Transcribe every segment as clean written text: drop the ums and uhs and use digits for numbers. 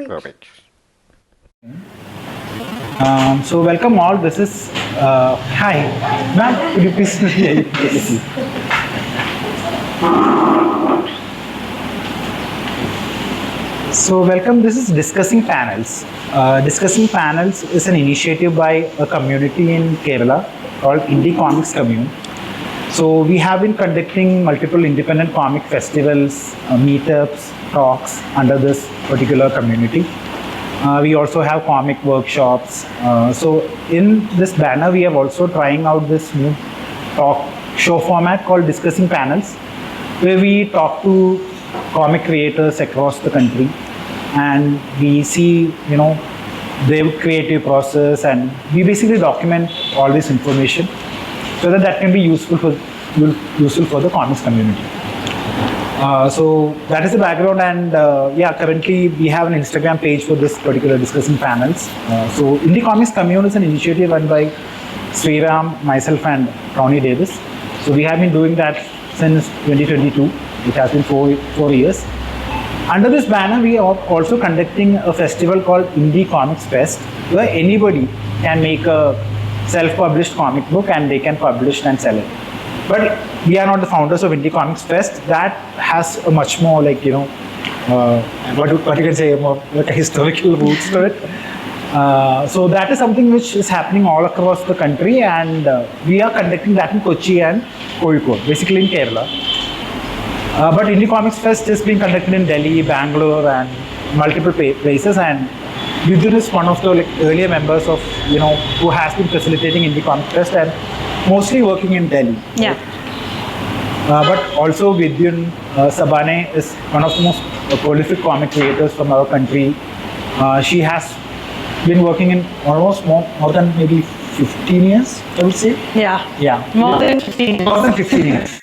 Perfect. So welcome all. This is hi, ma'am. Could you please take a seat? So welcome. This is Discussing Panels. Discussing Panels is an initiative by a community in Kerala called Indie Comics Commune. So we have been conducting multiple independent comic festivals, meetups, talks under this particular community. We also have comic workshops. So in this banner, we have also trying out this new talk show format called Discussing Panels, where we talk to comic creators across the country, and we see, their creative process, and we basically document all this information so that can be useful for the comics community. So that is the background, and currently we have an Instagram page for this particular Discussing Panels. So Indie Comics Commune is an initiative run by Sriram, myself, and Ronnie Davis. So we have been doing that since 2022. It has been four years. Under this banner, we are also conducting a festival called Indie Comics Fest, where anybody can make a self-published comic book and they can publish and sell it. But we are not the founders of Indie Comics Fest. That has a much more what you can say, more like a historical roots to it. So that is something which is happening all across the country, and we are conducting that in Kochi and Kozhikode, basically in Kerala. But Indie Comics Fest is being conducted in Delhi, Bangalore, and multiple places. And Vidyun is one of the earlier members of who has been facilitating Indie Comics Fest and mostly working in Delhi. Yeah. But also Vidyun Sabhaney is one of the most prolific comic creators from our country. She has been working in almost more than maybe 15 years, I would say. Yeah. More than 15 years.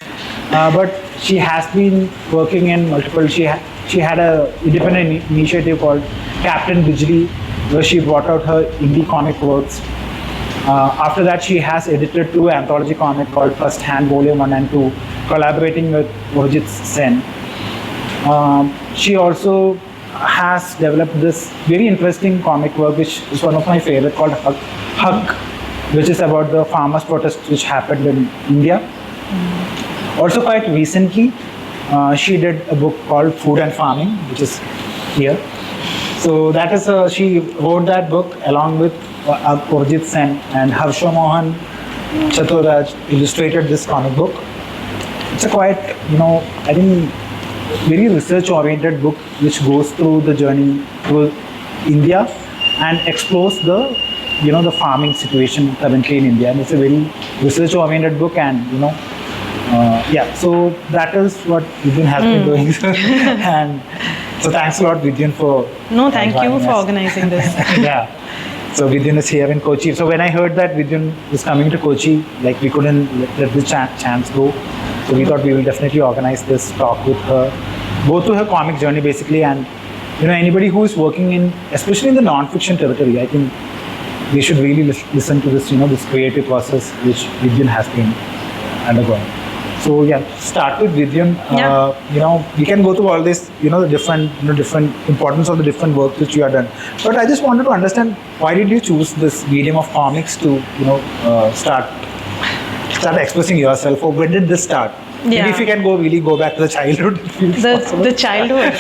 But she has been working in multiple. She had a independent initiative called Captain Bijli, where she brought out her indie comic works. After that, she has edited two anthology comics called First Hand Volume 1 and 2, collaborating with Urjit Sen. She also has developed this very interesting comic work, which is one of my favorite, called Hug, which is about the farmers' protests which happened in India. Also, quite recently, she did a book called Food and Farming, which is here. So that is she wrote that book along with Urjit Sen, and Harsha Mohan Chaturaj illustrated this comic book. It's a quite, I think, very research-oriented book which goes through the journey through India and explores the, the farming situation currently in India. And it's a very research-oriented book, and so that is what Vidyun has been doing. And so thanks a lot, Vidyun, for thank you for organizing this. Yeah. So Vidyun is here in Kochi. So when I heard that Vidyun is coming to Kochi, we couldn't let the chance go. So we thought we will definitely organize this talk with her, both to her comic journey basically, and anybody who is working in, especially in the non-fiction territory, I think they should really listen to this, this creative process which Vidyun has been undergoing. So start with Vidyun. We can go through all this, the different importance of the different work which you have done. But I just wanted to understand, why did you choose this medium of comics to, start expressing yourself, or when did this start? Maybe if you can go back to the childhood. The childhood.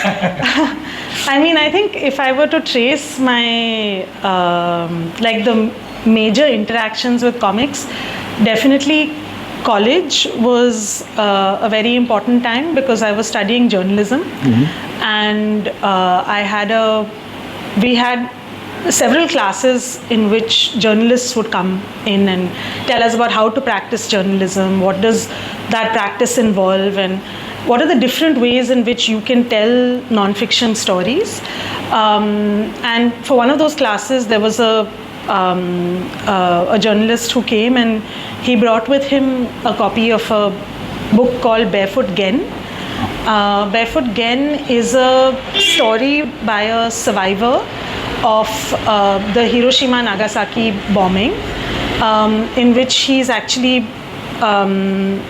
I mean, I think if I were to trace my the major interactions with comics, definitely college was a very important time, because I was studying journalism, and we had several classes in which journalists would come in and tell us about how to practice journalism, what does that practice involve, and what are the different ways in which you can tell non-fiction stories. And for one of those classes, there was a journalist who came, and he brought with him a copy of a book called Barefoot Gen. Barefoot Gen is a story by a survivor of the Hiroshima Nagasaki bombing, in which he's actually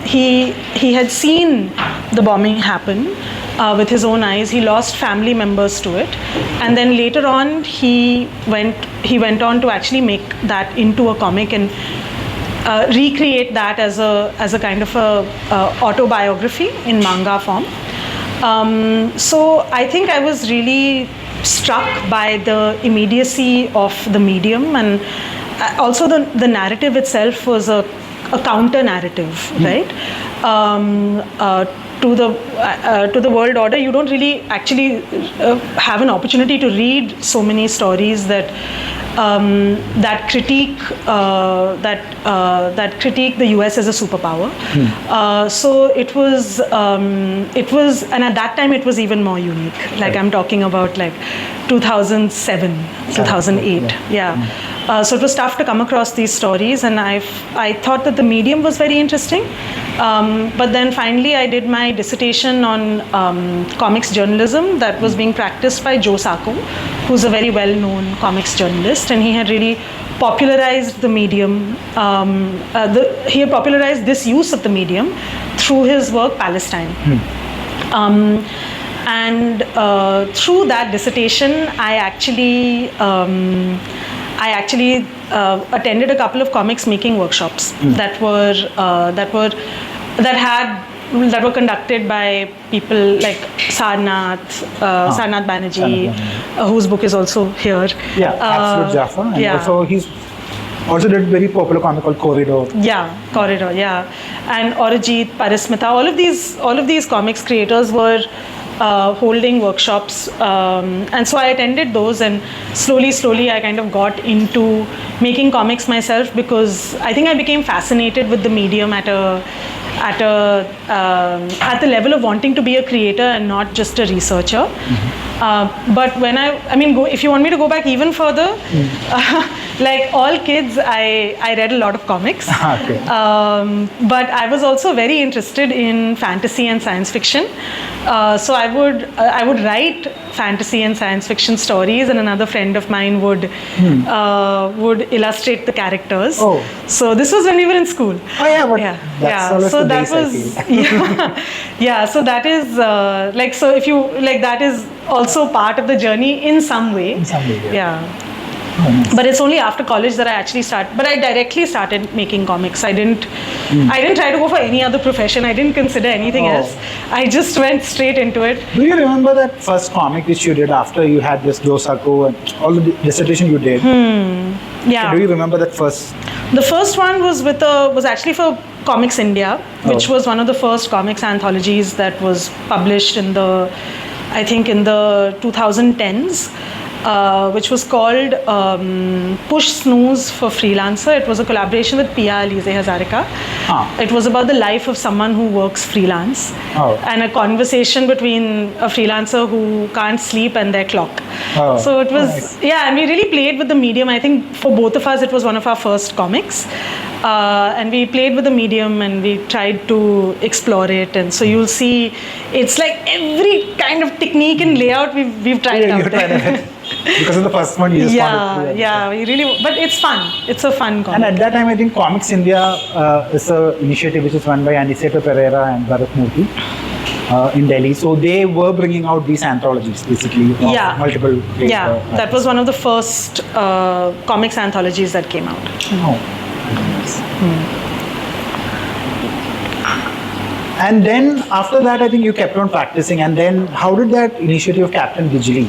he had seen the bombing happen with his own eyes. He lost family members to it, and then later on he went on to actually make that into a comic and recreate that as a kind of a autobiography in manga form. So I think I was really struck by the immediacy of the medium, and also the narrative itself was a counter narrative, right? To the world order. You don't really actually have an opportunity to read so many stories that critique the US as a superpower. So it was, and at that time it was even more unique. Like I'm talking about like 2007, 2008. So it was tough to come across these stories, and I thought that the medium was very interesting. But then finally I did my dissertation on comics journalism that was being practiced by Joe Sacco, who's a very well-known comics journalist, and he had really popularized the medium. He had popularized this use of the medium through his work Palestine. And through that dissertation, I actually attended a couple of comics making workshops that were conducted by people like Sarnath Banerjee, whose book is also here. Yeah, Absolute Jaffa. And also he's also did a very popular comic called Corridor. Corridor. And Arijit, Parismita, all of these comics creators were holding workshops, and so I attended those, and slowly I kind of got into making comics myself, because I think I became fascinated with the medium at the level of wanting to be a creator and not just a researcher. But when if you want me to go back even further, like all kids, I read a lot of comics. But I was also very interested in fantasy and science fiction. So I would write fantasy and science fiction stories, and another friend of mine would illustrate the characters. So this was when we were in school. So that was so that is that is also part of the journey in some way. But it's only after college that I actually I directly started making comics. I didn't try to go for any other profession. I didn't consider anything else. I just went straight into it. Do you remember that first comic which you did after you had this Joe Sacco and all the dissertation you did? Yeah. So do you remember that first? The first one was actually for Comics India, which was one of the first comics anthologies that was published in the 2010s. Which was called Push Snooze for Freelancer. It was a collaboration with Pia Alize Hazarika. It was about the life of someone who works freelance and a conversation between a freelancer who can't sleep and their clock. So it was, and we really played with the medium. I think for both of us, it was one of our first comics. And we played with the medium and we tried to explore it. And so you'll see, it's like every kind of technique and layout we've tried out. Because of the first one, you just wanted to we really, but it's fun. It's a fun comic. And at that time, I think Comics India is an initiative which is run by Aniceto Pereira and Bharat Murthy in Delhi. So they were bringing out these anthologies, basically, of multiple. That was one of the first comics anthologies that came out. And then after that, I think you kept on practicing. And then how did that initiative of Captain Bijli?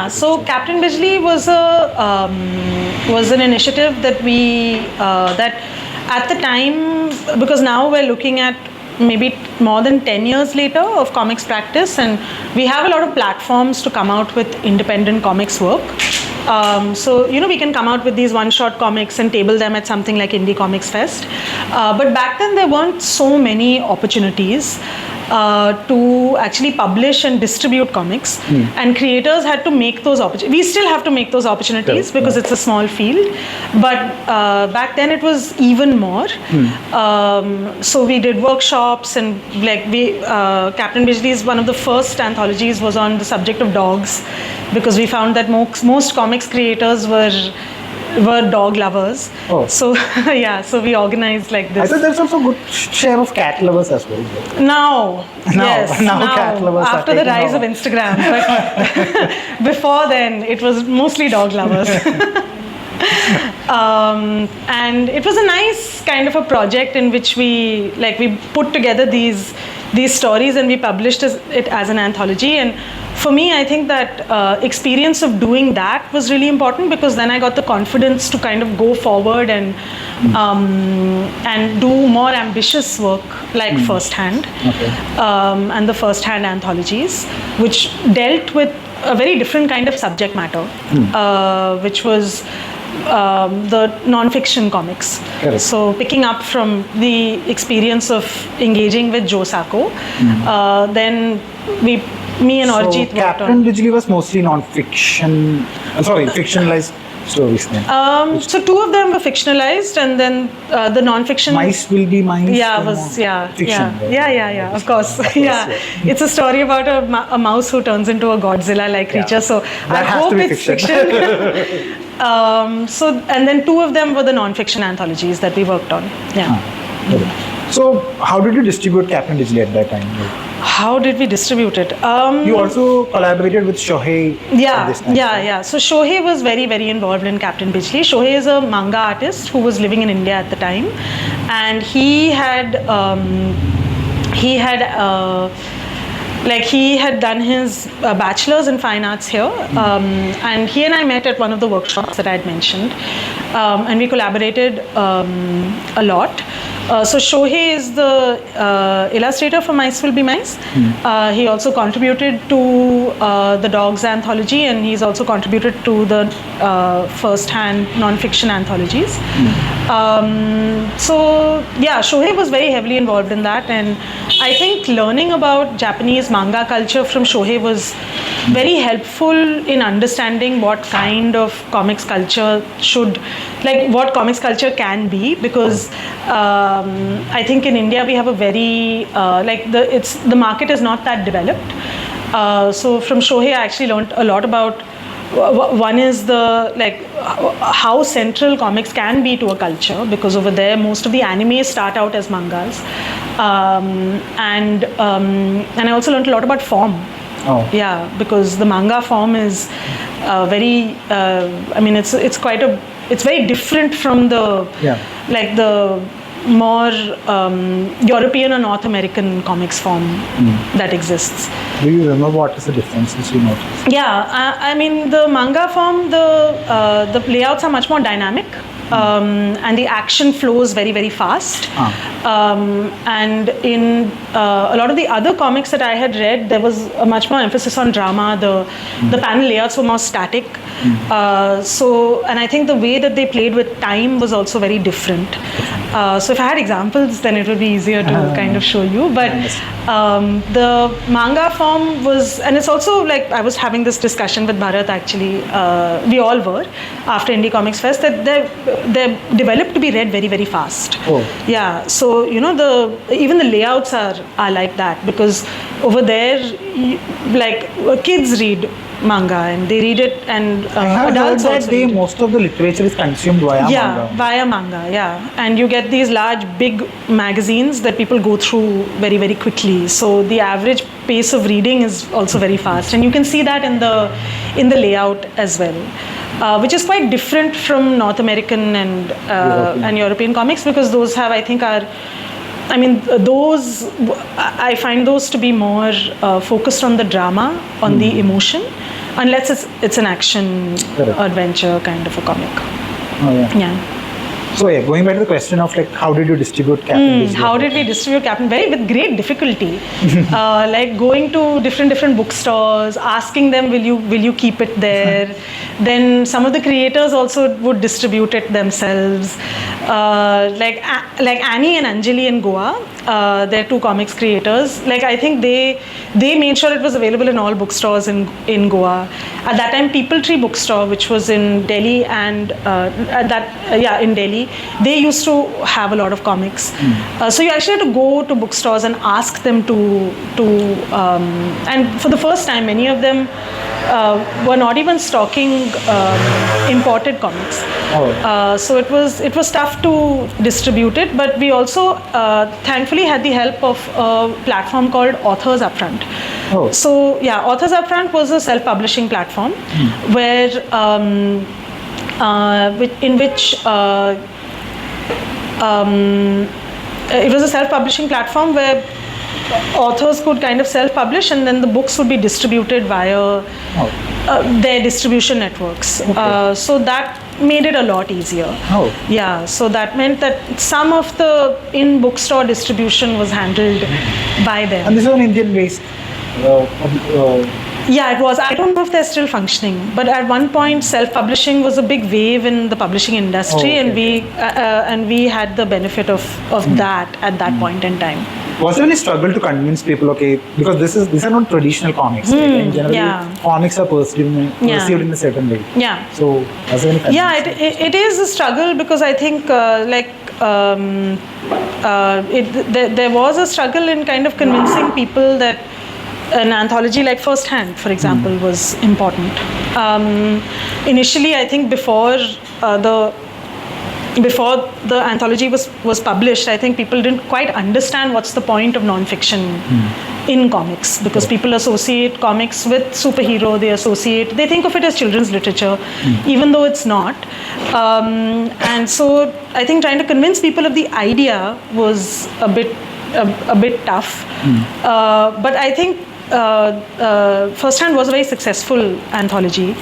So Captain Bijli was an initiative that we that at the time, because now we're looking at maybe more than 10 years later of comics practice, and we have a lot of platforms to come out with independent comics work. So we can come out with these one-shot comics and table them at something like Indie Comics Fest. But back then there weren't so many opportunities. to actually publish and distribute comics, and creators had to make those opportunities. We still have to make those opportunities because it's a small field, but back then it was even more. So we did workshops, and like Captain Bijli's one of the first anthologies was on the subject of dogs, because we found that most comics creators were dog lovers. Oh. So yeah, so we organized like this. I thought there's also a good share of cat lovers as well. Now Cat lovers are after the taking rise over. of Instagram, but before then it was mostly dog lovers. And it was a nice kind of a project in which we put together these stories and we published it as an anthology. And for me, I think that experience of doing that was really important, because then I got the confidence to kind of go forward and do more ambitious work like First Hand, and the First Hand anthologies, which dealt with a very different kind of subject matter, which was the non-fiction comics. Correct. So picking up from the experience of engaging with Joe Sacco, then me and Arjit worked Captain on. Bijli was mostly non-fiction, fictionalized stories then. So two of them were fictionalized, and then the non-fiction. Mice Will Be Mice. Fiction. Yeah. Of course. Yeah, it's a story about a mouse who turns into a Godzilla-like creature. So That I has hope to be it's fiction. So and then two of them were the non-fiction anthologies that we worked on. Yeah. So how did you distribute Captain Bijli at that time? How did we distribute it? You also collaborated with Shohei. at this time. Yeah. So Shohei was very, very involved in Captain Bijli. Shohei is a manga artist who was living in India at the time, and he had done his bachelor's in fine arts here, and he and I met at one of the workshops that I had mentioned, and we collaborated a lot. So Shohei is the illustrator for Mice Will Be Mice. He also contributed to the Dogs anthology, and he's also contributed to the first-hand non-fiction anthologies. So yeah, Shohei was very heavily involved in that, and I think learning about Japanese manga culture from Shohei was very helpful in understanding what kind of comics culture what comics culture can be, because I think in India we have a very the market is not that developed. So from Shohei I actually learned a lot about one is how central comics can be to a culture, because over there most of the anime start out as mangas, and I also learned a lot about form. Yeah, because the manga form is very it's very different from the the more European or North American comics form that exists. Do you remember what is the differences you noticed? Yeah, I mean the manga form, the layouts are much more dynamic, and the action flows very, very fast. And in a lot of the other comics that I had read, there was a much more emphasis on drama. The panel layouts were more static. And I think the way that they played with time was also very different. So if I had examples, then it would be easier to kind of show you. But the manga form was, and it's also like I was having this discussion with Bharat actually. We all were after Indie Comics Fest, that they're developed to be read very, very fast. Yeah. So even the layouts are like that, because over there kids read manga and they read it, and adults heard also that read it. most of the literature is consumed via manga. Via manga, yeah. And you get these large, big magazines that people go through very, very quickly. So the average pace of reading is also very fast, and you can see that in the layout as well, which is quite different from North American and European comics, because those have, I find those to be more focused on the drama, on the emotion, unless it's an action adventure kind of a comic. Yeah. So going back to the question of how did you distribute Captain Bijli? How did we distribute Captain? With great difficulty. Going to different bookstores, asking them, will you keep it there? Then some of the creators also would distribute it themselves. like Annie and Anjali in Goa. They're two comics creators. Like I think they made sure it was available in all bookstores in Goa. At that time, People Tree Bookstore, which was in Delhi, and in Delhi, they used to have a lot of comics. So you actually had to go to bookstores and ask them and for the first time, many of them were not even stocking imported comics. So it was tough to distribute it, but we also thankfully had the help of a platform called Authors Upfront. So yeah, Authors Upfront was a self-publishing platform where it was a self-publishing platform where authors could kind of self-publish, and then the books would be distributed via their distribution networks. So that made it a lot easier. Yeah, so that meant that some of the in-bookstore distribution was handled by them. And this is an Indian-based yeah, it was. I don't know if they're still functioning, but at one point, self-publishing was a big wave in the publishing industry, and we had the benefit of that at that point in time. Was there any struggle to convince people, because these are not traditional comics, right? And generally, comics are perceived in a certain way. Yeah. So, was there any yeah, it is a struggle, because I think there was a struggle in kind of convincing people that an anthology like First Hand, for example, was important. Initially, I think before the anthology was published, I think people didn't quite understand what's the point of non-fiction in comics, because people associate comics with superhero, they think of it as children's literature, even though it's not. And so I think trying to convince people of the idea was a bit tough. But I think First Hand was a very successful anthology.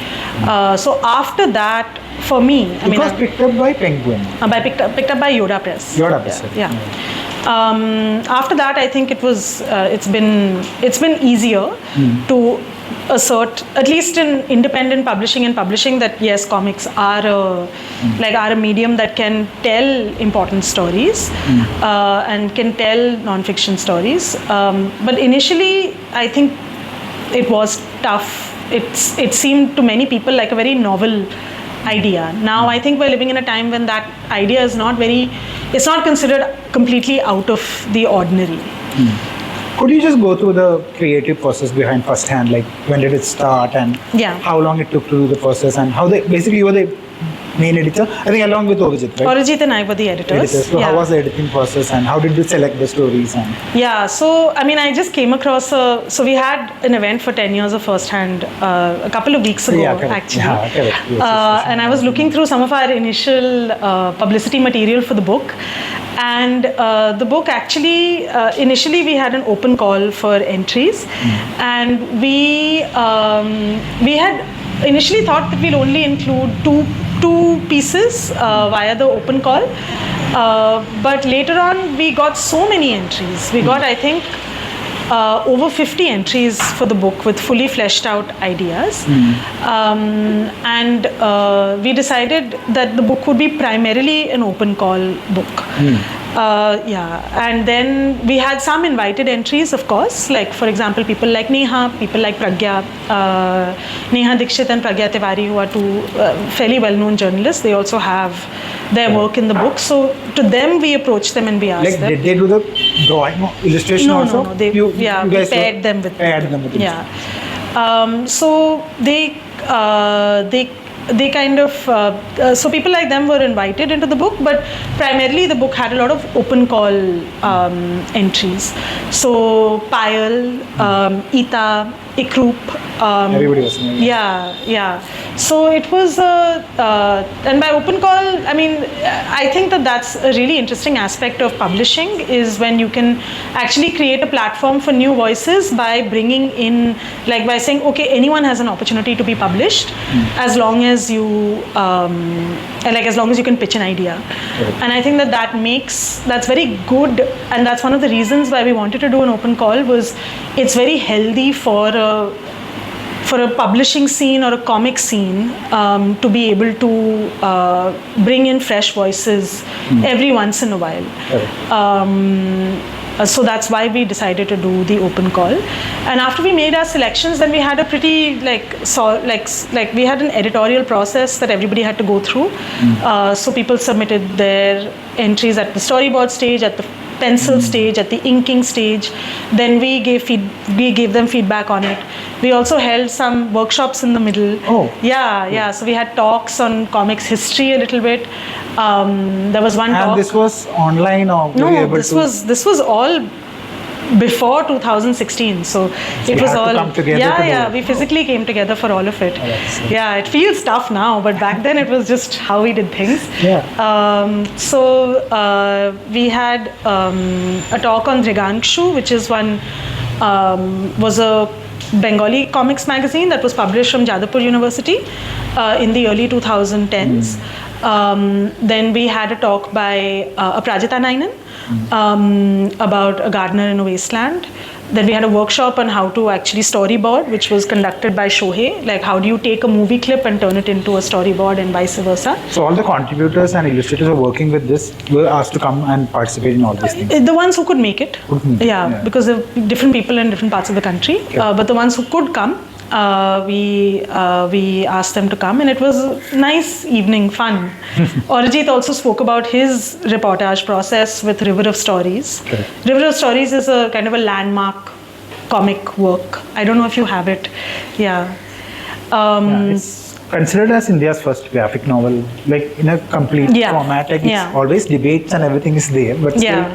So after that, for me, it was picked up by Penguin. Picked up by Yoda Press. Yoda Press. Yeah. After that, I think it's been easier to assert, at least in independent publishing and publishing, that yes, comics are a medium that can tell important stories and can tell non-fiction stories. But initially, I think it was tough. It seemed to many people like a very novel idea. Now I think we're living in a time when that idea is it's not considered completely out of the ordinary. Could you just go through the creative process behind First Hand? Like, when did it start, and how long it took to do the process, and how you were the main editor, I think, along with Orijit, right? Orijit and I were the editors. So how was the editing process, and how did you select the stories? So I mean, I just came across so we had an event for 10 years of First Hand a couple of weeks ago, actually. Yeah, correct. Yes, and I was looking through some of our initial publicity material for the book. And the book actually, initially we had an open call for entries, and we had initially thought that we'll only include two pieces via the open call, but later on we got so many entries. We got, I think, over 50 entries for the book with fully fleshed out ideas. And we decided that the book would be primarily an open call book. And then we had some invited entries, of course, like, for example, people like Neha, people like Pragya, Neha Dikshit and Pragya Tiwari, who are two fairly well-known journalists. They also have their work in the book. So to them, we approached them and we asked them. Did they do the drawing, illustration also? No. We paired them with them. Yeah. So they kind of so people like them were invited into the book, but primarily the book had a lot of open call entries. So Payal, Ita, Ikrup, everybody was knowing. Yeah. So it was and by open call, I mean, I think that's a really interesting aspect of publishing, is when you can actually create a platform for new voices by bringing in, like, by saying, okay, anyone has an opportunity to be published, as long as you as long as you can pitch an idea. And I think that's very good, and that's one of the reasons why we wanted to do an open call. Was it's very healthy for for a publishing scene or a comic scene to be able to bring in fresh voices every once in a while. So that's why we decided to do the open call. And after we made our selections, then we had a pretty we had an editorial process that everybody had to go through. So people submitted their entries at the storyboard stage, at the pencil stage, at the inking stage. Then we gave them feedback on it. We also held some workshops in the middle. Oh. Yeah. So we had talks on comics history a little bit. There was one talk. And this was online, or were you able this was all before 2016. So it was all. Come together we physically came together for all of it. Oh, yeah, it feels tough now, but back then it was just how we did things. Yeah. We had a talk on Dhrigankshu, which is was a Bengali comics magazine that was published from Jadavpur University in the early 2010s. Then we had a talk by Aprajita Nainen about a gardener in a wasteland. Then we had a workshop on how to actually storyboard, which was conducted by Shohei. Like, how do you take a movie clip and turn it into a storyboard, and vice versa. So all the contributors and illustrators who are working with this were asked to come and participate in all these things? The ones who could make it. Yeah, because there are different people in different parts of the country. But the ones who could come, we asked them to come, and it was a nice evening, fun. Arijit also spoke about his reportage process with River of Stories. River of Stories is a kind of a landmark comic work. I don't know if you have it. Yeah. It's considered as India's first graphic novel, like in a complete format. Like it's always debates and everything is there, but still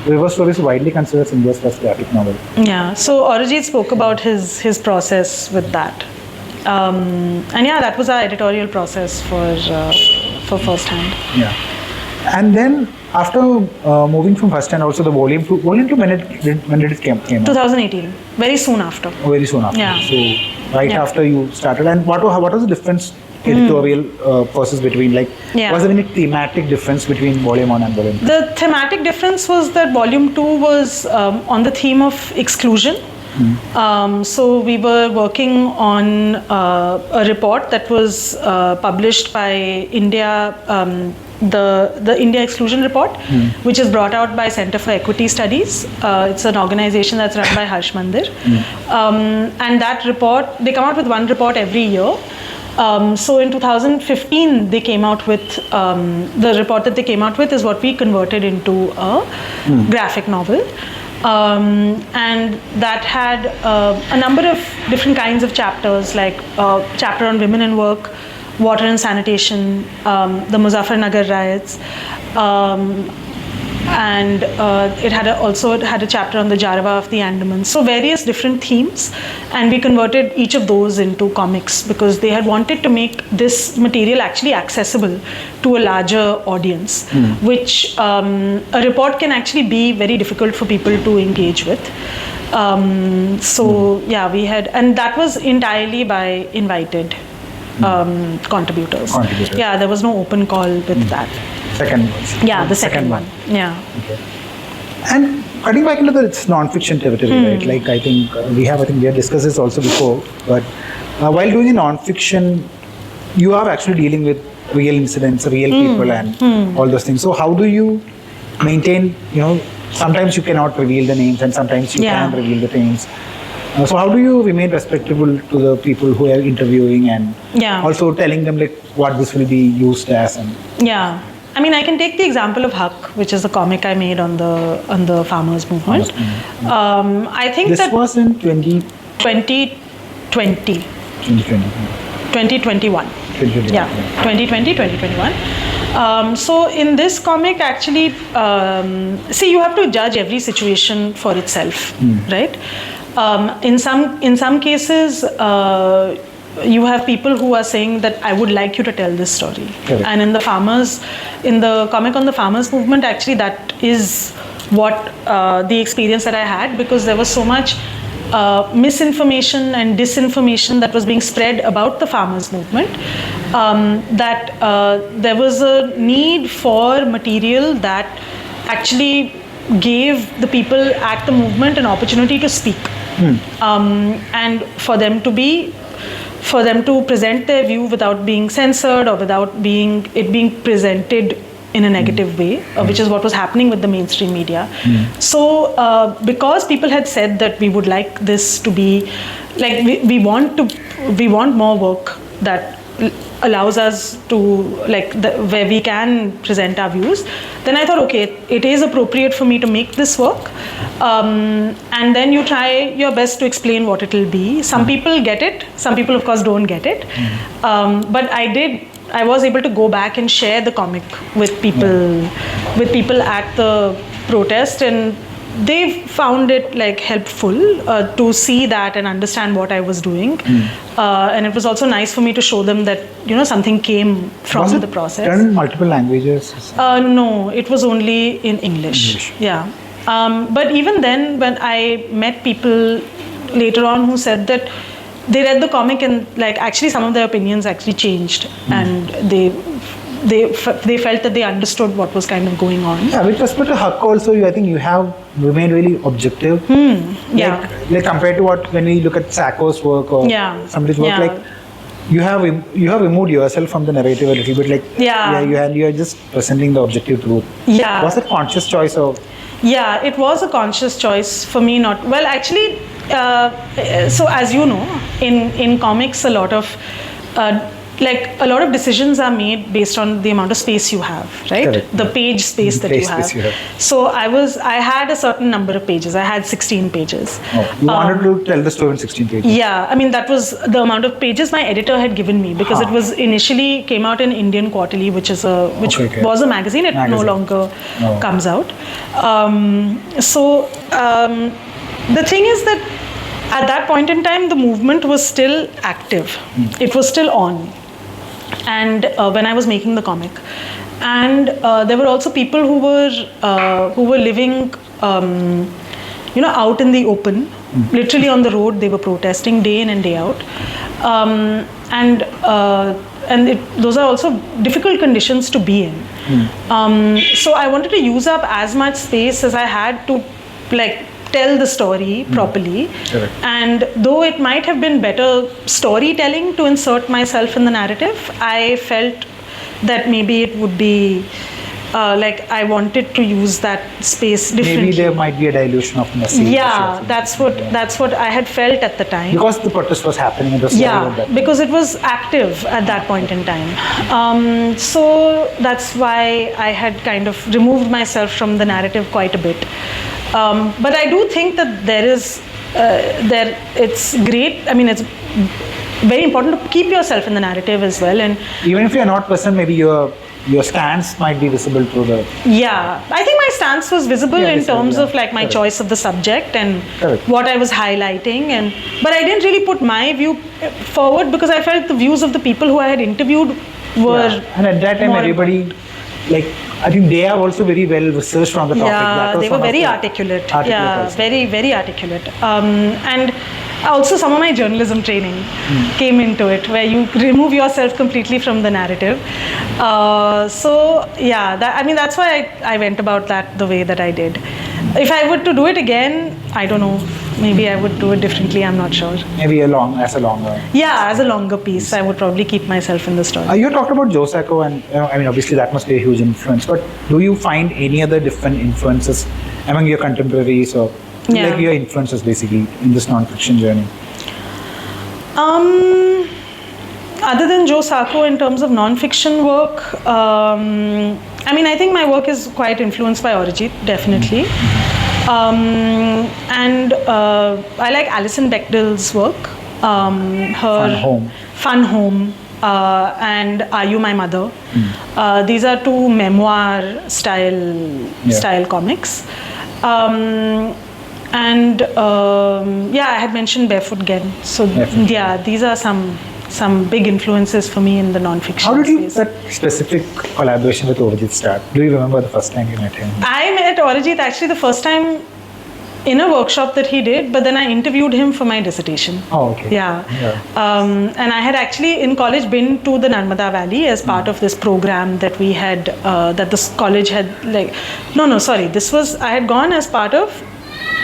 River Stories is widely considered as India's first graphic novel. Yeah, so Arijit spoke about his process with that. And that was our editorial process for First Hand. Yeah. And then after moving from First Hand, also the volume 2, when did it came out? 2018, very soon after. Oh, very soon after. Yeah. So after you started, and what was the difference editorial process between, was there any thematic difference between volume 1 and volume 2? The thematic difference was that volume 2 was on the theme of exclusion. So we were working on a report that was published by India, the India Exclusion Report, which is brought out by Center for Equity Studies. It's an organization that's run by Harsh Mandir. And that report, they come out with one report every year. So in 2015, they came out with, the report that they came out with is what we converted into a graphic novel. And that had a number of different kinds of chapters, like chapter on women in work, water and sanitation, the Muzaffarnagar riots, and it had also had a chapter on the Jarawa of the Andamans. So various different themes, and we converted each of those into comics because they had wanted to make this material actually accessible to a larger audience, which a report can actually be very difficult for people to engage with. We had, and that was entirely by invited contributors. Yeah, there was no open call with that. The second one. Yeah. Okay. And cutting back into the non-fiction territory, right? Like I think we have discussed this also before. But while doing a non-fiction, you are actually dealing with real incidents, real people, and all those things. So how do you maintain? Sometimes you cannot reveal the names, and sometimes you can reveal the names. So how do you remain respectable to the people who are interviewing, and also telling them what this will be used as? I mean, I can take the example of Haq, which is a comic I made on the farmers movement. I think this was in 2020. 2021. 2021. So in this comic, actually, you have to judge every situation for itself, right? In some cases, you have people who are saying that I would like you to tell this story. Correct. And in the comic on the farmers movement, actually that is what the experience that I had, because there was so much misinformation and disinformation that was being spread about the farmers movement, that there was a need for material that actually gave the people at the movement an opportunity to speak, and for them to be for them to present their view without being censored or without being presented in a negative way, which is what was happening with the mainstream media. So because people had said that we would like this to be like we want more work that allows us to where we can present our views, then I thought, okay, it is appropriate for me to make this work, and then you try your best to explain what it will be. Some people get it, some people of course don't get it, but I was able to go back and share the comic with people at the protest, and they found it helpful to see that and understand what I was doing. And it was also nice for me to show them that something came from the process. Done in multiple languages? No, it was only in English. Yeah. But even then, when I met people later on who said that they read the comic and actually some of their opinions actually changed, and they felt that they understood what was kind of going on. Yeah, with respect to Haq also, I think you have remained really objective. Yeah. Like compared to when we look at Sacco's work or somebody's work, you have removed yourself from the narrative a little bit. You are just presenting the objective truth. Yeah. Was it conscious choice or? Yeah, it was a conscious choice for me. Actually, so as you know, in comics, a lot of decisions are made based on the amount of space you have, right? Correct. The page space that you have. So I had a certain number of pages. I had 16 pages. Oh, you wanted to tell the story in 16 pages? Yeah, I mean, that was the amount of pages my editor had given me, because it was initially came out in Indian Quarterly, which was a magazine. It no longer comes out. The thing is that at that point in time, the movement was still active. It was still on. And when I was making the comic, and there were also people who were living, out in the open, literally on the road. They were protesting day in and day out, those are also difficult conditions to be in. So I wanted to use up as much space as I had to tell the story properly. And though it might have been better storytelling to insert myself in the narrative, I felt that maybe it would be I wanted to use that space differently. Maybe there might be a dilution of message. Yeah, that's what I had felt at the time. Because the protest was happening. Because it was active at that point in time. So that's why I had kind of removed myself from the narrative quite a bit. But I do think that it's great. I mean, it's very important to keep yourself in the narrative as well. And even if you're not present, maybe your stance might be visible through the... Yeah, I think my stance was visible in terms of my choice of the subject and what I was highlighting. But I didn't really put my view forward, because I felt the views of the people who I had interviewed were... And at that time, everybody... I think they are also very well researched on the topic. Yeah, they were very articulate. Yeah, also. Very, very articulate. And also some of my journalism training came into it, where you remove yourself completely from the narrative. That's why I went about that the way that I did. If I were to do it again, I don't know. Maybe I would do it differently. I'm not sure. Maybe as a longer. Yeah, as a longer piece, I would probably keep myself in the story. You talked about Joe Sacco, and obviously that must be a huge influence. But do you find any other different influences among your contemporaries, or your influences basically in this non-fiction journey? Other than Joe Sacco, in terms of non-fiction work, I think my work is quite influenced by Arijit, definitely. And I like Alison Bechdel's work. Fun Home, and Are You My Mother? These are two memoir style comics. I had mentioned Barefoot Gen. So these are some big influences for me in the non-fiction space. How did that specific collaboration with Arijit start? Do you remember the first time you met him? I met Arijit actually the first time in a workshop that he did, but then I interviewed him for my dissertation. Oh, okay. Yeah. And I had actually in college been to the Narmada Valley as part of this program that we had, that this college had I had gone as part of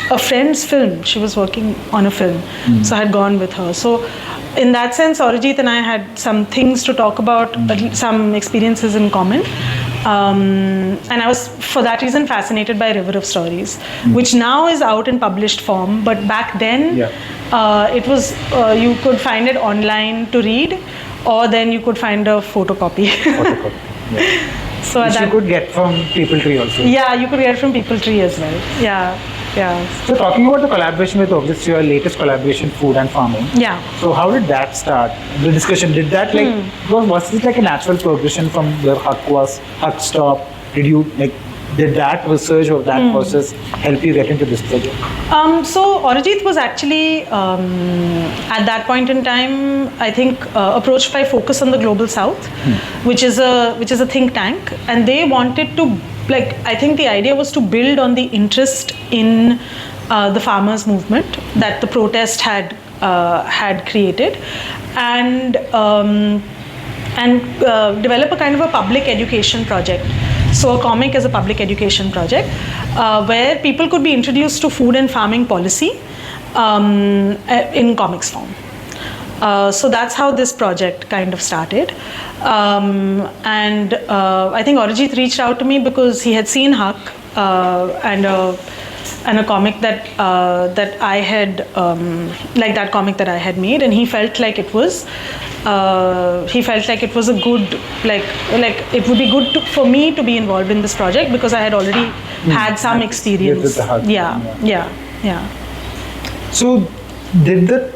a friend's film. She was working on a film. So I had gone with her. So in that sense, Arijit and I had some things to talk about, some experiences in common. And I was, for that reason, fascinated by River of Stories, which now is out in published form. But back then, it was, you could find it online to read, or then you could find a photocopy. So which you could get from People Tree also. Yeah, you could get from People Tree as well. Yeah. So talking about the collaboration with Obviously, your latest collaboration, Food and Farming. Yeah. So how did that start? The discussion, did that was it like a natural progression from where Huck stopped? Did that research or that process help you get into this project? So Arijit was actually at that point in time, I think, approached by Focus on the Global South, which is a think tank, and they wanted to, I think the idea was to build on the interest in the farmers' movement that the protest had created, and develop a kind of a public education project. So a comic is a public education project where people could be introduced to food and farming policy in comics form. So that's how this project kind of started. And I think Arijit reached out to me because he had seen Huck and a comic that I had, that comic that I had made, and he felt like it was a good, it would be good for me to be involved in this project because I had already had some experience. With the Huck. Yeah. So did the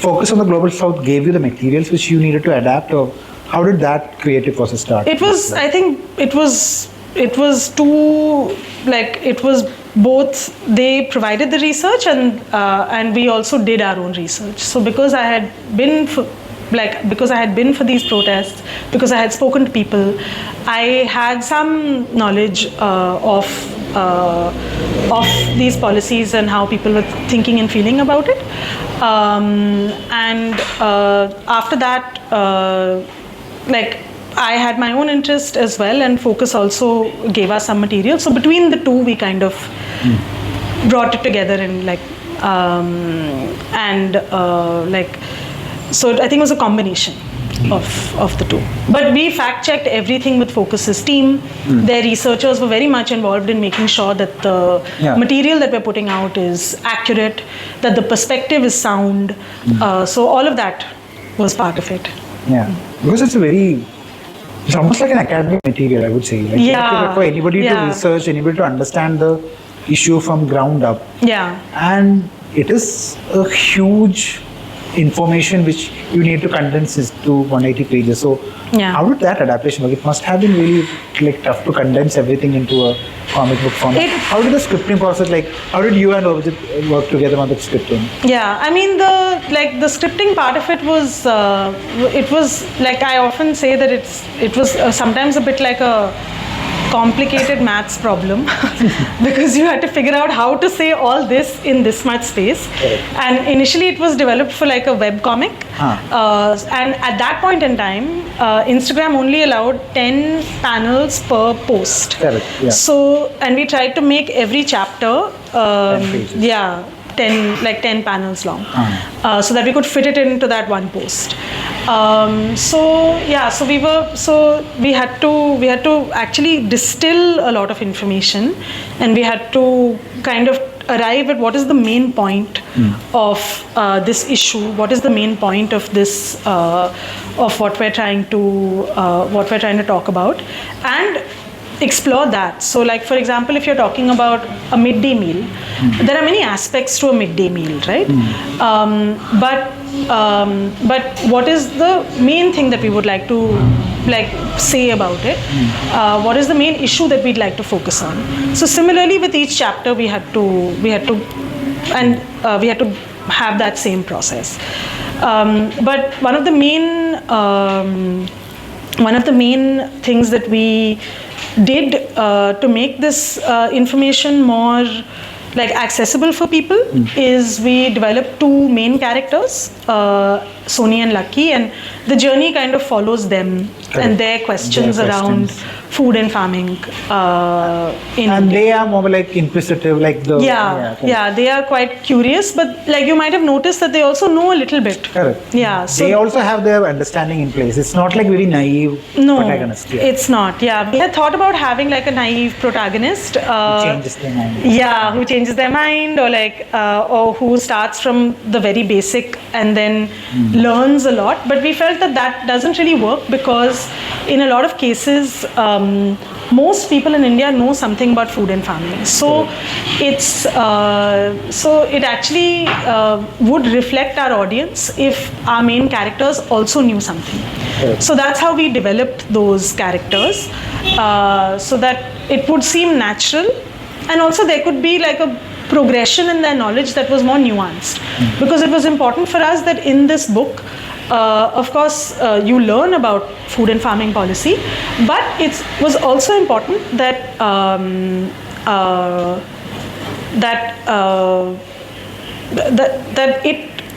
Focus on the Global South gave you the materials which you needed to adapt, or how did that creative process start? It was, I think it was both, they provided the research and we also did our own research. So because I had been for these protests, because I had spoken to people, I had some knowledge of these policies and how people were thinking and feeling about it. And after that, I had my own interest as well, and Focus also gave us some material. So between the two, we kind of brought it together and so I think it was a combination of the two. But we fact-checked everything with Focus's team. Their researchers were very much involved in making sure that the material that we're putting out is accurate, that the perspective is sound. So all of that was part of it. Yeah, because it's almost like an academic material, I would say. For anybody to research, anybody to understand the issue from ground up. Yeah. And it is a huge information which you need to condense to 180 pages. So how did that adaptation work? It must have been really tough to condense everything into a comic book format. How did the scripting process, how did you and Obvijit work together on the scripting? Yeah, I mean the scripting part of it was I often say that it was sometimes a bit like a complicated maths problem because you had to figure out how to say all this in this much space. And initially it was developed for like a web comic. And at that point in time, Instagram only allowed 10 panels per post. So, and we tried to make every chapter 10 panels long, so that we could fit it into that one post. So we had to actually distill a lot of information, and we had to kind of arrive at what is the main point of this issue, what is the main point of this of what we're trying to talk about, and explore that. So like, for example, if you're talking about a midday meal, there are many aspects to a midday meal, right? But what is the main thing that we would like to say about it? What is the main issue that we'd like to focus on? So similarly with each chapter, we had to have that same process. But one of the main things that we did to make this information more like accessible for people is we developed two main characters, Sony and Lucky, and the journey kind of follows them and their questions around food and farming in and India. they are more like inquisitive, like the They are quite curious, but like you might have noticed that they also know a little bit. Correct. Yeah, so they also have their understanding in place. It's not like very naive protagonist. It's not. Yeah, we had thought about having like a naive protagonist. Changes their mind. Yeah, who changes their mind, or like, or who starts from the very basic and then learns a lot. But we felt that that doesn't really work because in a lot of cases, most people in India know something about food and farming. So it's so it actually would reflect our audience if our main characters also knew something. So that's how we developed those characters, so that it would seem natural, and also there could be like a progression in their knowledge that was more nuanced, because it was important for us that in this book, of course, you learn about food and farming policy, but it was also important that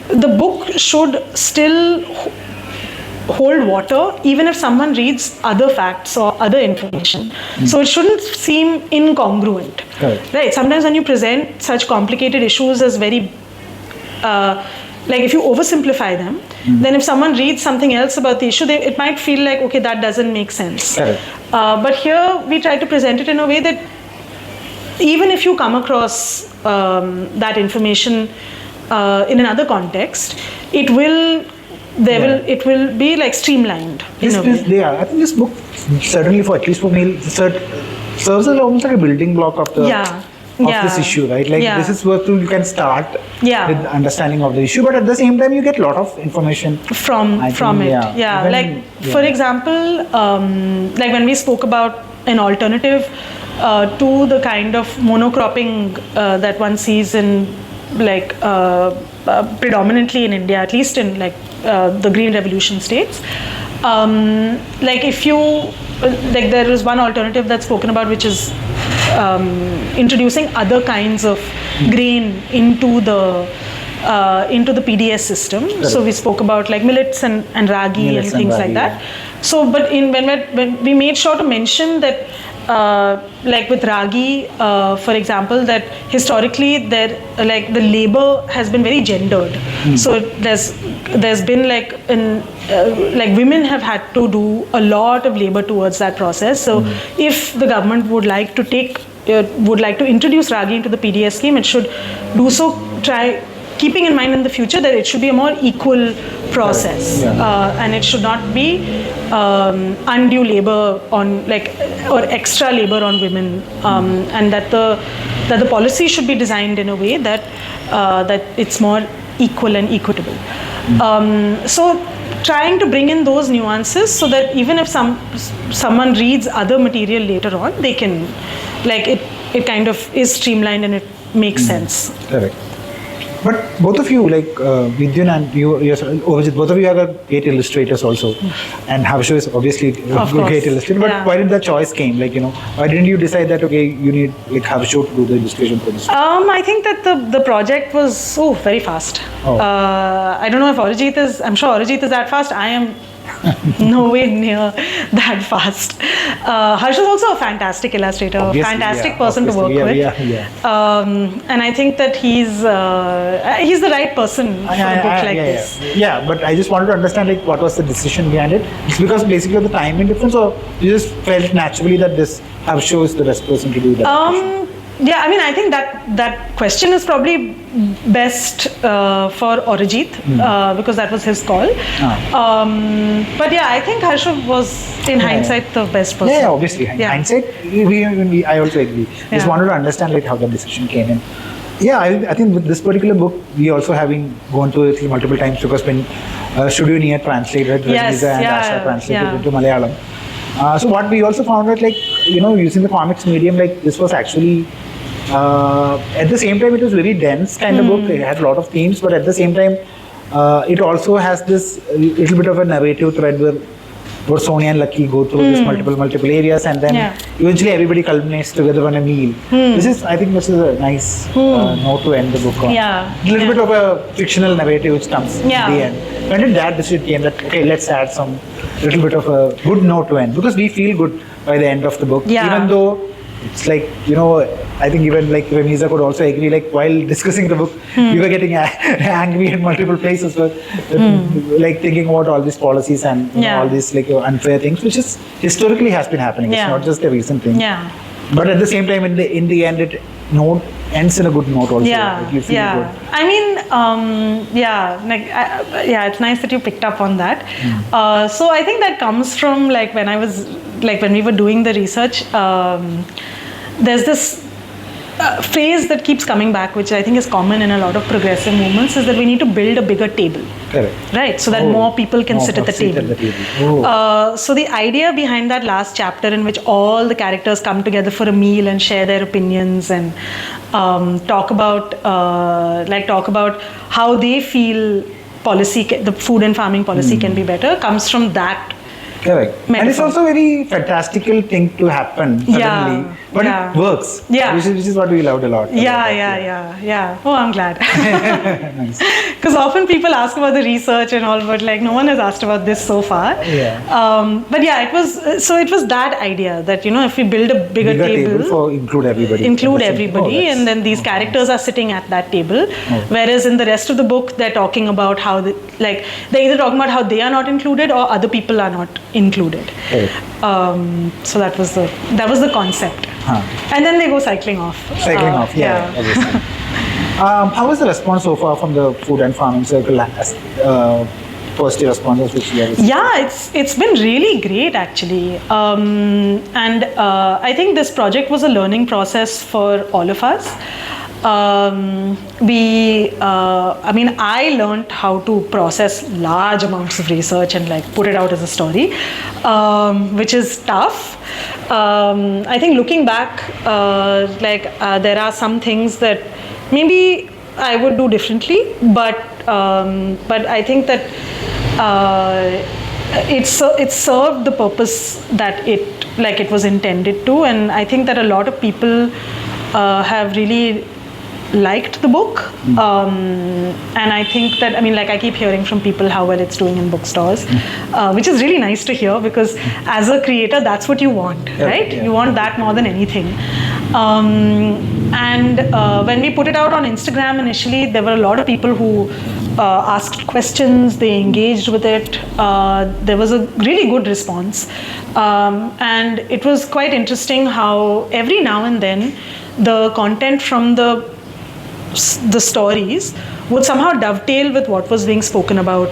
the book should still hold water even if someone reads other facts or other information. So it shouldn't seem incongruent. Right? Sometimes when you present such complicated issues as very like if you oversimplify them, then if someone reads something else about the issue, it might feel like, okay, that doesn't make sense. But here we try to present it in a way that even if you come across that information in another contect, it will be like streamlined in a way. I think this book, certainly for at least for me, serves as almost like a building block of this issue, right? Like this is where you can start with understanding of the issue, but at the same time you get a lot of information from it. For example, like when we spoke about an alternative to the kind of monocropping that one sees in like predominantly in India, at least in like the Green Revolution states. Like if you like, there is one alternative that's spoken about, which is introducing other kinds of grain into the PDS system. So we spoke about like millets and ragi and things like that. So, but when we made sure to mention that, like with ragi, for example, that historically there like the labor has been very gendered. So there's been like like women have had to do a lot of labor towards that process. So if the government would like to introduce ragi into the PDS scheme, it should do so keeping in mind in the future that it should be a more equal process, and it should not be undue labor on like or extra labor on women, and that the policy should be designed in a way that that it's more equal and equitable. So trying to bring in those nuances so that even if someone reads other material later on, they can like it kind of is streamlined and it makes sense. Correct. But both of you, like Vidyun and Ovijit, both of you are great illustrators also, and Harsha is obviously a great illustrator. But why did that choice came? Like, why didn't you decide that you need like Harsha to do the illustration for this? I think that the project was very fast. I don't know if Arijit is. I'm sure Arijit is that fast. I am nowhere near that fast. Harsh is also a fantastic illustrator, fantastic person to work with. And I think that he's the right person for a book like this. Yeah, but I just wanted to understand like what was the decision behind it. It's because basically of the timing difference, or you just felt naturally that this Harsh is the best person to do that? Yeah, I mean, I think that question is probably best for Arijit because that was his call. But yeah, I think Harsha was in hindsight the best person. Yeah, obviously. In hindsight, I also agree. Just wanted to understand like how the decision came in. Yeah, I think with this particular book, we also having gone through it multiple times because when Studio Near translated, Rajniza and Asha translated into Malayalam. So what we also found out, like, using the comics medium, like this was actually, at the same time, it was very dense kind of book. It had a lot of themes, but at the same time, it also has this little bit of a narrative thread where where Sonia and Lucky go through this multiple areas, and then eventually everybody culminates together on a meal. I think this is a nice note to end the book on. A little bit of a fictional narrative which comes in the end. When did that decision came that, okay, let's add some little bit of a good note to end, because we feel good by the end of the book, even though it's like, I think even like Remisa could also agree, like while discussing the book, we were getting angry in multiple places, but like thinking about all these policies and all these like unfair things, which is historically has been happening. It's not just a recent thing. But at the same time, in the end, it ends in a good note also. Like you feel good. I mean, it's nice that you picked up on that. So I think that comes from like when we were doing the research, there's this phrase that keeps coming back, which I think is common in a lot of progressive movements, is that we need to build a bigger table. Correct. Right, so that more people can sit at the table. So the idea behind that last chapter, in which all the characters come together for a meal and share their opinions and talk about how they feel the food and farming policy can be better, comes from that. Correct. Metaphor. And it's also a very fantastical thing to happen suddenly, but it works. Which is what we loved a lot. Oh, I'm glad. Nice. Because often people ask about the research and all, but like no one has asked about this so far. But it was that idea that if we build a bigger table for include everybody, and then these characters are sitting at that table, whereas in the rest of the book they're talking about how they're either talking about how they are not included or other people are not included. So that was the concept. And then they go cycling off. Obviously. How was the response so far from the food and farming circle? Positive responses which you have received? It's been really great actually, and I think this project was a learning process for all of us. I learned how to process large amounts of research and like put it out as a story, which is tough. I think looking back, there are some things that maybe I would do differently, but I think that it served the purpose that it was intended to, and I think that a lot of people have really liked the book, and I think that I keep hearing from people how well it's doing in bookstores, which is really nice to hear, because as a creator that's what you want, right? You want that more than anything. When we put it out on Instagram initially, there were a lot of people who asked questions, they engaged with it. There was a really good response, and it was quite interesting how every now and then the content from the stories would somehow dovetail with what was being spoken about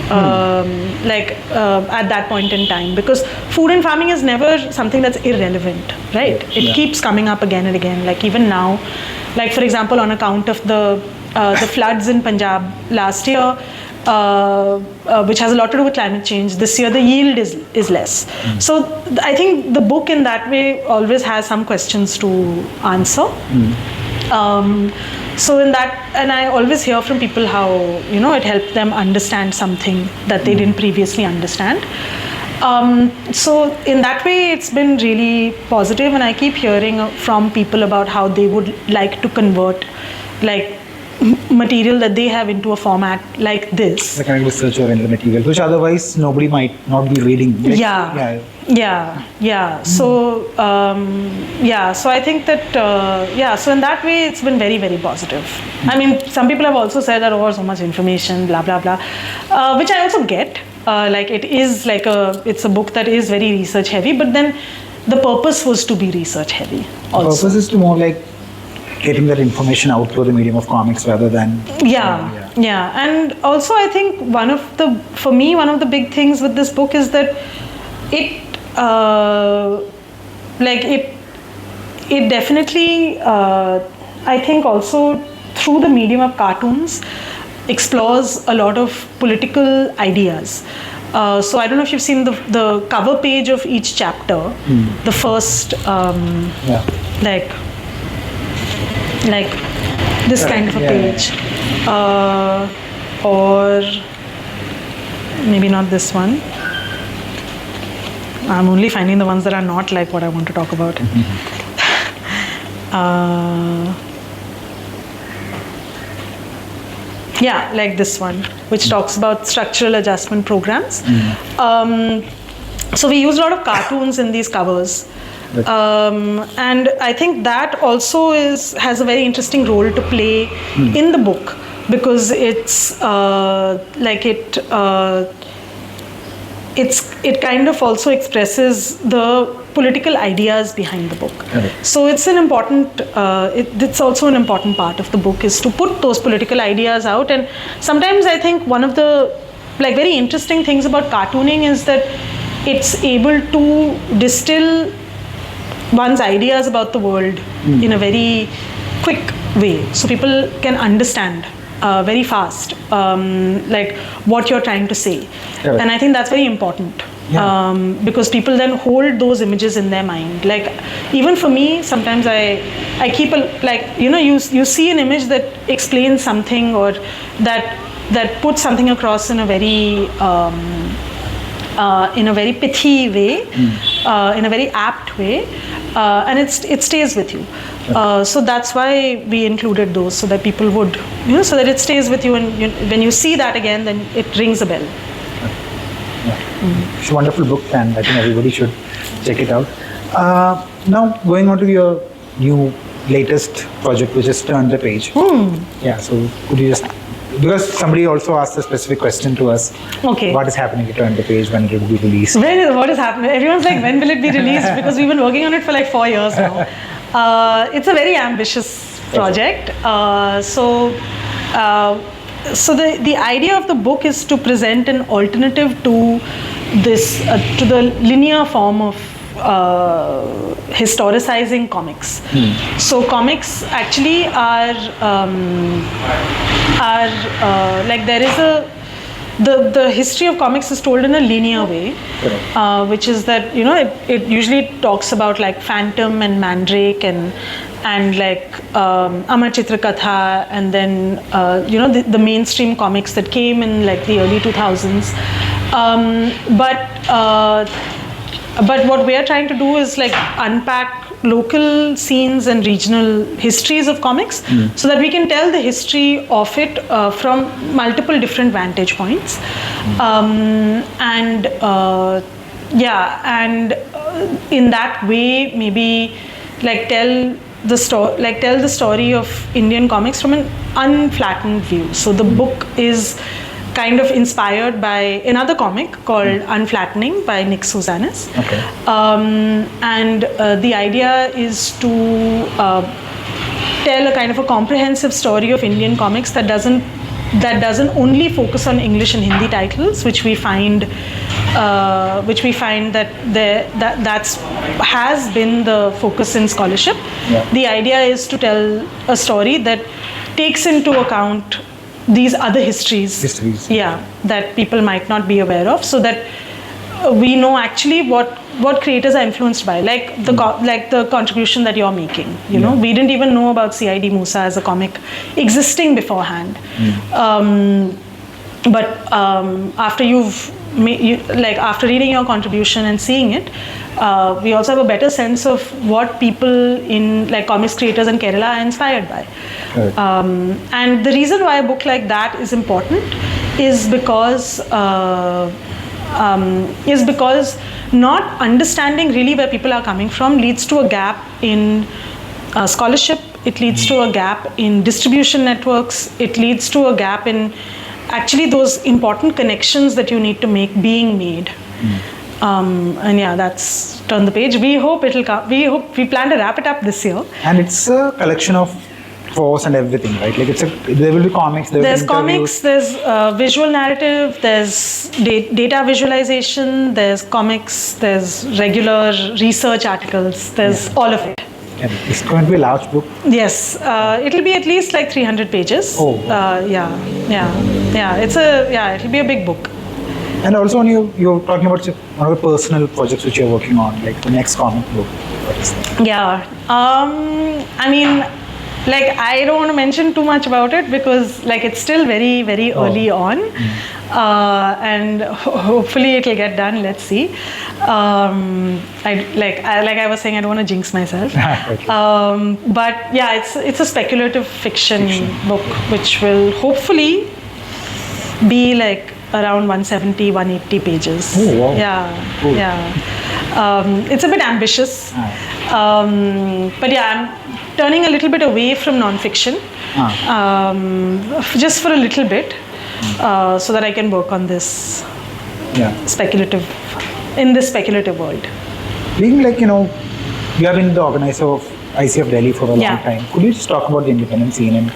at that point in time, because food and farming is never something that's irrelevant, right? It keeps coming up again and again, like even now, like for example on account of the floods in Punjab last year, which has a lot to do with climate change. This year the yield is less. So I think the book in that way always has some questions to answer. So in that, and I always hear from people how it helped them understand something that they didn't previously understand. So in that way it's been really positive, and I keep hearing from people about how they would like to convert material that they have into a format like this. The kind of research or in the material, which otherwise nobody might not be reading. So so I think that so in that way it's been very, very positive. Some people have also said that so much information, blah blah blah, which I also get. It is it's a book that is very research heavy, but then the purpose was to be research heavy also. The purpose is to more getting that information out through the medium of comics rather than and also I think one of the big things with this book is that it definitely I think also through the medium of cartoons explores a lot of political ideas. So I don't know if you've seen the cover page of each chapter, the first this kind of a page, or maybe not this one. I'm only finding the ones that are not like what I want to talk about. Yeah, like this one, which talks about structural adjustment programs. So we use a lot of cartoons in these covers. And I think that also has a very interesting role to play in the book, because it's it kind of also expresses the political ideas behind the book. So it's an important, it's also an important part of the book, is to put those political ideas out. And sometimes I think one of the very interesting things about cartooning is that it's able to distill one's ideas about the world in a very quick way, so people can understand very fast what you're trying to say. And I think that's very important. Because people then hold those images in their mind. Like, even for me, sometimes I keep you see an image that explains something, or that puts something across in a very pithy way, in a very apt way, and it stays with you. So that's why we included those, so that people would, so that it stays with you, and when you see that again, then it rings a bell. It's a wonderful book, and I think everybody should check it out. Now, going on to your new latest project, which is Turn the Page. Yeah, so could you just, because somebody also asked a specific question to us. Okay. What is happening to Turn the Page, when it will be released? What is happening? Everyone's like, when will it be released? Because we've been working on it for 4 years now. It's a very ambitious project. So the idea of the book is to present an alternative to this, to the linear form of historicizing comics. So comics actually are there is the history of comics is told in a linear way, which is that it usually talks about Phantom and Mandrake and Amar Chitra Katha, and then the mainstream comics that came in the early 2000s. But what we are trying to do is unpack local scenes and regional histories of comics, so that we can tell the history of it from multiple different vantage points. In that way, maybe tell the story of Indian comics from an unflattened view. So the book is kind of inspired by another comic called Unflattening by Nick Souzanis. Okay. And the idea is to tell a kind of a comprehensive story of Indian comics that doesn't only focus on English and Hindi titles, which we find that has been the focus in scholarship. The idea is to tell a story that takes into account these other histories, that people might not be aware of, so that we know actually what creators are influenced by, the contribution that you're making. We didn't even know about C.I.D. Musa as a comic existing beforehand. But after after reading your contribution and seeing it, we also have a better sense of what people in comics creators in Kerala are inspired by. And the reason why a book like that is important is because not understanding really where people are coming from leads to a gap in scholarship. It leads to a gap in distribution networks. It leads to a gap in actually those important connections that you need to make being made. And that's Turn the Page. We hope it'll come. We plan to wrap it up this year. And it's a collection of prose and everything, right? There will be comics. There's comics. There's visual narrative. There's data visualization. There's comics. There's regular research articles. There's all of it. And it's going to be a large book. Yes, it'll be at least 300 pages. Oh. It'll be a big book. And also, when you're talking about one of the personal projects which you're working on, the next comic book. What is that? Yeah, I mean, like I don't want to mention too much about it because like it's still very very early on, and hopefully it'll get done. Let's see. I was saying, I don't want to jinx myself. Okay. But yeah, it's a speculative fiction book which will hopefully be like around 170, 180 pages. Oh, wow. Yeah, Cool. yeah. It's a bit ambitious, but yeah, I'm turning a little bit away from non-fiction, just for a little bit, so that I can work on this in this speculative world. Being like, you have been the organizer of ICF Delhi for a long time. Could you just talk about the independent scene in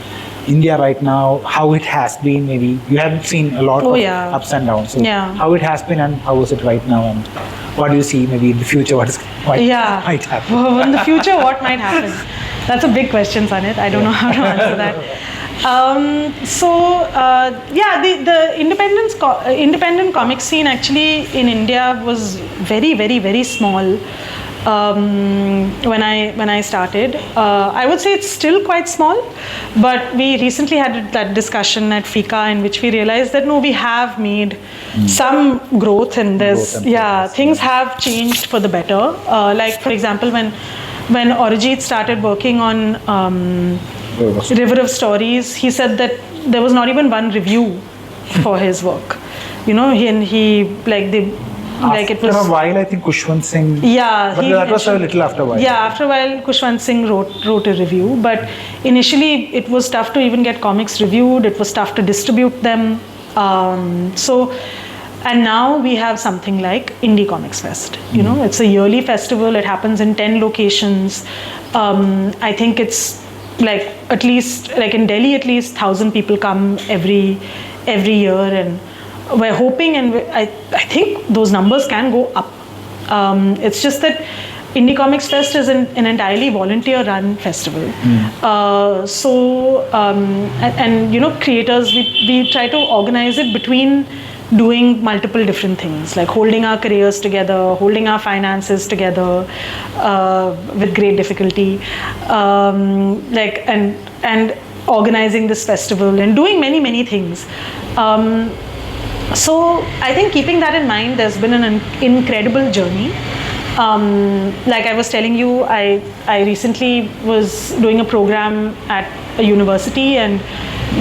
India right now, how it has been? Maybe you have seen a lot of ups and downs. So how it has been and how is it right now, and what do you see maybe in the future? What might happen? Well, in the future, what might happen? That's a big question, Sanit. I don't know how to answer that. The independent comic scene actually in India was very, very, very small. When I started, I would say it's still quite small, but we recently had that discussion at FICA in which we realized that no, we have made some growth, and things have changed for the better. Like for example, when Arijit started working on River of Stories, he said that there was not even one review for his work. After a while, I think Kushwant Singh. Yeah, but that was a little after a while. Yeah, after a while, Kushwant Singh wrote a review. But initially, it was tough to even get comics reviewed. It was tough to distribute them. And now we have something like Indie Comics Fest. It's a yearly festival. It happens in 10 locations. I think it's like at least like in Delhi, at least 1,000 people come every year, and we're hoping, and I think those numbers can go up. It's just that Indie Comics Fest is an entirely volunteer-run festival. Creators, we try to organize it between doing multiple different things, like holding our careers together, holding our finances together with great difficulty, and organizing this festival and doing many, many things. So I think keeping that in mind, there's been an incredible journey. Like I was telling you, I recently was doing a program at a university, and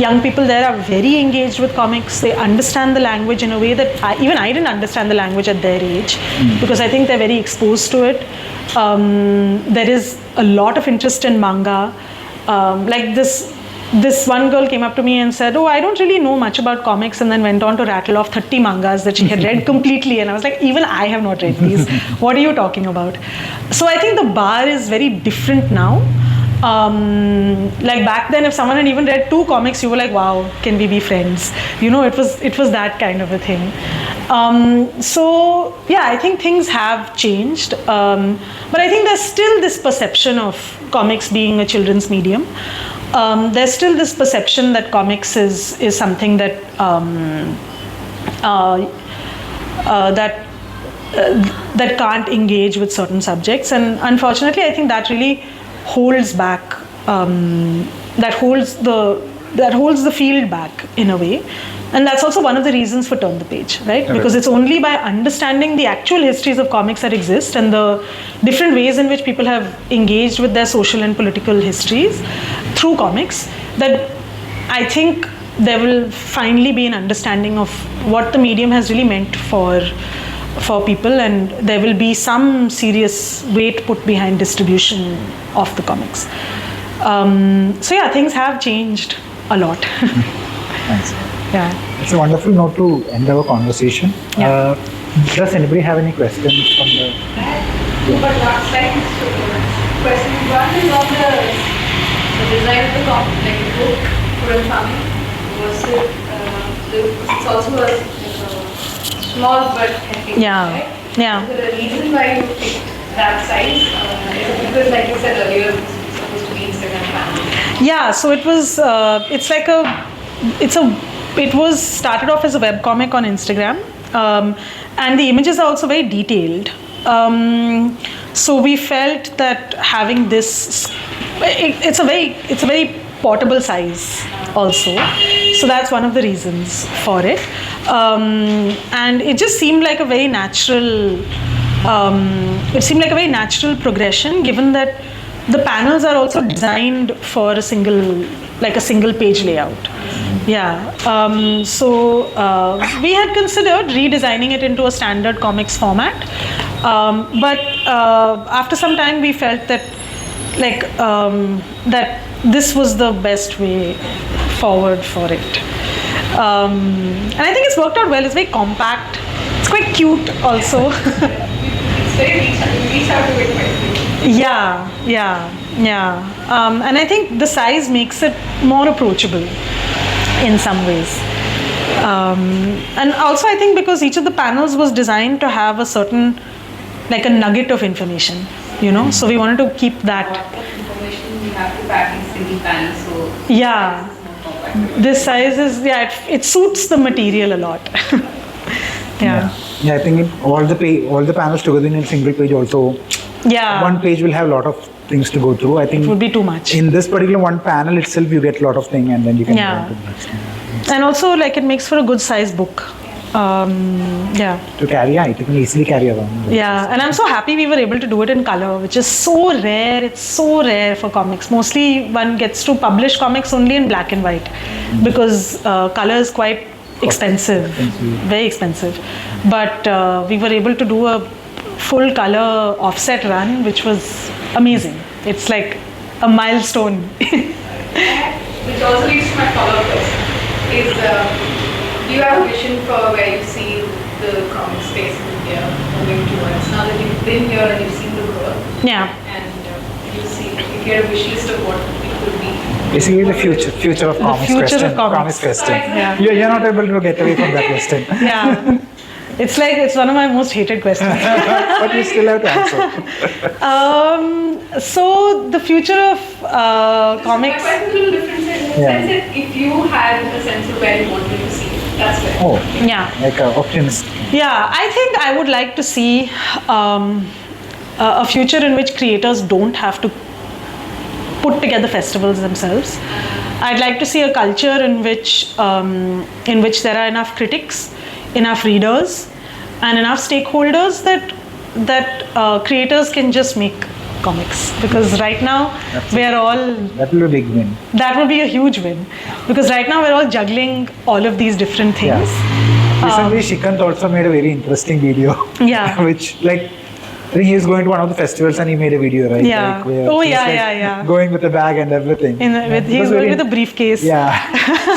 young people there are very engaged with comics. They understand the language in a way that even I didn't understand the language at their age, because I think they're very exposed to it. There is a lot of interest in manga. Like this one girl came up to me and said, "Oh, I don't really know much about comics," and then went on to rattle off 30 mangas that she had read completely. And I was like, even I have not read these. What are you talking about? So I think the bar is very different now. Like back then, if someone had even read 2 comics, you were like, wow, can we be friends? It was that kind of a thing. I think things have changed. But I think there's still this perception of comics being a children's medium. There's still this perception that comics is something that that can't engage with certain subjects, and unfortunately, I think that really holds back. That holds the field back in a way. And that's also one of the reasons for Turn the Page, right? Because it's only by understanding the actual histories of comics that exist and the different ways in which people have engaged with their social and political histories through comics that I think there will finally be an understanding of what the medium has really meant for people, and there will be some serious weight put behind distribution of the comics. Things have changed a lot. Thanks. Yeah. It's a wonderful note to end our conversation. Yeah. Does anybody have any questions from the... But last question. One is on the design of the comic, like the book, Korean farming, it's also a small but hefty. Yeah. Right? Yeah. So the reason why you picked that size is because, like you said earlier, it's supposed to be Instagram family. Yeah. So it was. It was started off as a webcomic on Instagram, and the images are also very detailed. So we felt that having this, it's a very portable size also. So that's one of the reasons for it. And it just seemed like a very natural. It seemed like a very natural progression, given that the panels are also designed for a single page layout. Yeah. So we had considered redesigning it into a standard comics format, but after some time we felt that that this was the best way forward for it. And I think it's worked out well. It's very compact. It's quite cute also. It's very reach out to it quite quickly. Yeah. And I think the size makes it more approachable in some ways. And also I think because each of the panels was designed to have a certain, like a nugget of information, so we wanted to keep that. A lot of information we have to pack in single panel, so Yeah. This size is, it suits the material a lot. Yeah. Yeah, I think all the panels together in a single page also. Yeah. One page will have a lot of things to go through. I think It would be too much. in this particular one panel itself, you get a lot of things, and then you can go Yeah. on to the next one. And also, it makes for a good size book. Yeah. To carry, it can easily carry around. Yeah, and I'm so happy we were able to do it in color, which is so rare. It's so rare for comics. Mostly one gets to publish comics only in black and white because color is quite expensive, very expensive. But we were able to do a full color offset run, which was amazing. It's like a milestone. which also leads to my follow-up question. Is do you have a vision for where you see the comic space in India moving towards? Now that you've been here and you've seen the growth, Yeah. and if you had a wish list of what it could be. Basically, the future of comics future question. of comics. question. Yeah. You're not able to get away from that question. Yeah. It's one of my most hated questions. But you still have to answer. So the future of comics. My question is a little different in the sense that if you had a sense of where you wanted to see it, that's where. Oh, Yeah. like an optimist. Yeah, I think I would like to see a future in which creators don't have to put together festivals themselves. I'd like to see a culture in which there are enough critics, enough readers, and enough stakeholders that creators can just make comics. Because right now we're all. That will be a big win. That would be a huge win. Because right now we're all juggling all of these different things. Recently, Shikant also made a very interesting video. Yeah. Which, I think he was going to one of the festivals and he made a video, right? Yeah. Oh, he's, yeah. Going with a bag and everything. He was going with a briefcase. Yeah.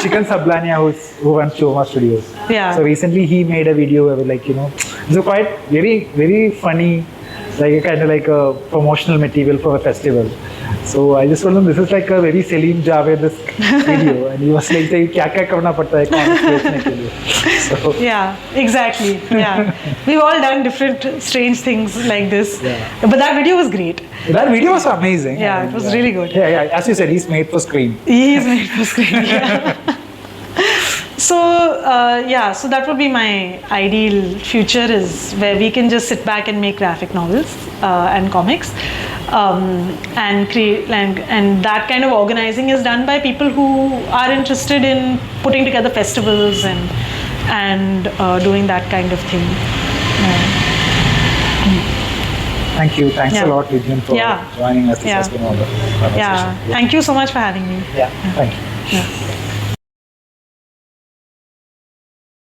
Shikant Sablania, who runs Choma Studios. Yeah. So recently he made a video where, it's a quite very, very funny, kind of like a promotional material for a festival. So I just told him this is like a very Salim Javed-esque video, and he was like, "Kya karna padta hai comics बेचने के लिए?" So Yeah, exactly. Yeah, we've all done different strange things like this. Yeah. But that video was great. that video was amazing. Yeah, it was really good. Yeah. As you said, he's made for screen. He is made for screen. Yeah. So so that would be my ideal future, is where we can just sit back and make graphic novels and comics, and create, and that kind of organizing is done by people who are interested in putting together festivals and doing that kind of thing. Thank you. Thanks a Yeah. lot, Vidyun, for Yeah. joining us. This Yeah. has been a wonderful conversation. Yeah, thank you so much for having me. Yeah. Thank you. Yeah.